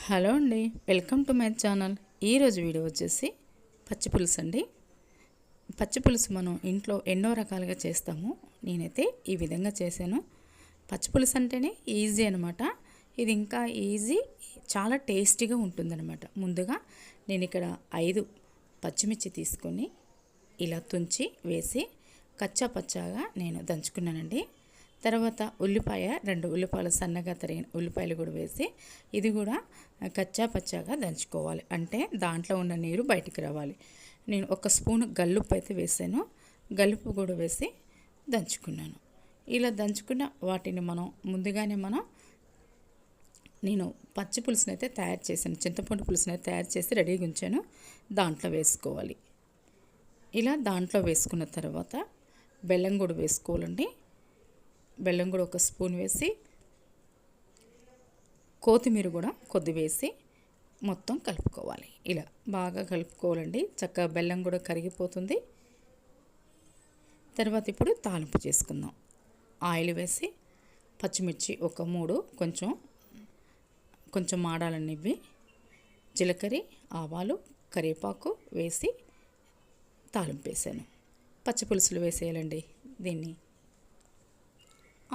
Hello అండి, welcome to my channel. ఈరోజు video వచ్చేసి పచ్చి పులుసు అండి. పచ్చి పులుసు మనం ఇంట్లో ఎన్నో రకాలుగా చేస్తాము. నేనైతే ఈ విధంగా చేశాను. పచ్చి పులుసు అంటేనే ఈజీ అనమాట. ఇది ఇంకా ఈజీ, చాలా టేస్టీగా ఉంటుందన్నమాట. ముందుగా నేను ఇక్కడ 5 పచ్చిమిర్చి తీసుకొని ఇలా తుంచి వేసి కచ్చా పచ్చాగా నేను దంచుకున్నానండి. తర్వాత ఉల్లిపాయ 2 ఉల్లిపాయలు సన్నగా తరిగిన ఉల్లిపాయలు కూడా వేసి ఇది కూడా కచ్చా పచ్చాగా దంచుకోవాలి. అంటే దాంట్లో ఉన్న నీరు బయటికి రావాలి. నేను 1 స్పూన్ గల్లుప్పు అయితే వేసాను. గల్లుప్పు కూడా వేసి దంచుకున్నాను. ఇలా దంచుకున్న వాటిని ముందుగానే నేను పచ్చి పులుసుని అయితే తయారు చేశాను. చింతపండు పులుసుని అయితే తయారు చేసి రెడీగా ఉంచాను. దాంట్లో వేసుకోవాలి. ఇలా దాంట్లో వేసుకున్న తర్వాత బెల్లం కూడా వేసుకోవాలండి. బెల్లం కూడా 1 స్పూన్ వేసి కొత్తిమీర కూడా కొద్ది వేసి మొత్తం కలుపుకోవాలి. ఇలా బాగా కలుపుకోవాలండి. చక్కగా బెల్లం కూడా కరిగిపోతుంది. తర్వాత ఇప్పుడు తాలింపు చేసుకుందాం. ఆయిల్ వేసి పచ్చిమిర్చి 3 కొంచెం మాడాలని ఇవి జీలకర్ర, ఆవాలు, కరివేపాకు వేసి తాలింపు వేసాను. పచ్చి పులుసులు వేసేయాలండి దీన్ని.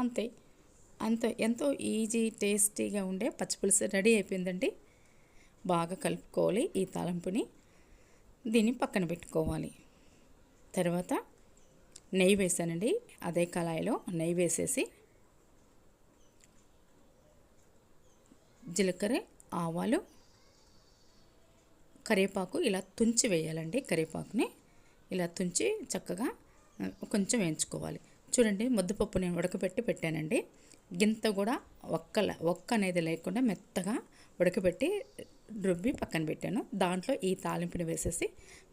అంతే ఎంతో ఈజీ టేస్టీగా ఉండే పచ్చిపులుసు రెడీ అయిపోయిందండి. బాగా కలుపుకోవాలి ఈ తాలింపుని. దీన్ని పక్కన పెట్టుకోవాలి. తర్వాత నెయ్యి వేసానండి. అదే కళాయిలో నెయ్యి వేసేసి జీలకర్ర, ఆవాలు, కరివేపాకు ఇలా తుంచి వేయాలండి. కరివేపాకుని ఇలా తుంచి చక్కగా కొంచెం వేయించుకోవాలి. చూడండి, ముద్దపప్పు నేను ఉడకబెట్టి పెట్టానండి. గింత కూడా ఒక్క అనేది లేకుండా మెత్తగా ఉడకబెట్టి రుబ్బి పక్కన పెట్టాను. దాంట్లో ఈ తాలింపుని వేసేసి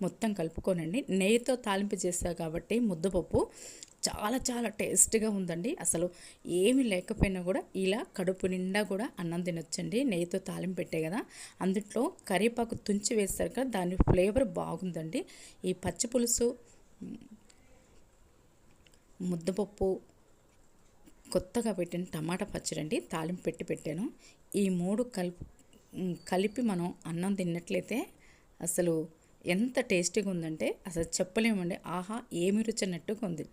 మొత్తం కలుపుకోనండి. నెయ్యితో తాలింపు చేస్తా కాబట్టి ముద్దపప్పు చాలా చాలా టేస్ట్గా ఉందండి. అసలు ఏమి లేకపోయినా కూడా ఇలా కడుపు నిండా కూడా అన్నం తినొచ్చండి. నెయ్యితో తాలింపు పెట్టే కదా, అందుట్లో కరివేపాకు తుంచి వేస్తారు కదా, దాని ఫ్లేవర్ బాగుందండి. ఈ పచ్చి పులుసు, ముద్దపప్పు, కొత్తగా పెట్టిన టమాటా పచ్చడి అండి, తాలింపు పెట్టాను. ఈ 3 కలిపి మనం అన్నం తిన్నట్లయితే అసలు ఎంత టేస్టీగా ఉందంటే అసలు చెప్పలేమండి. ఆహా, ఏమి రుచి అన్నట్టుగా ఉంది.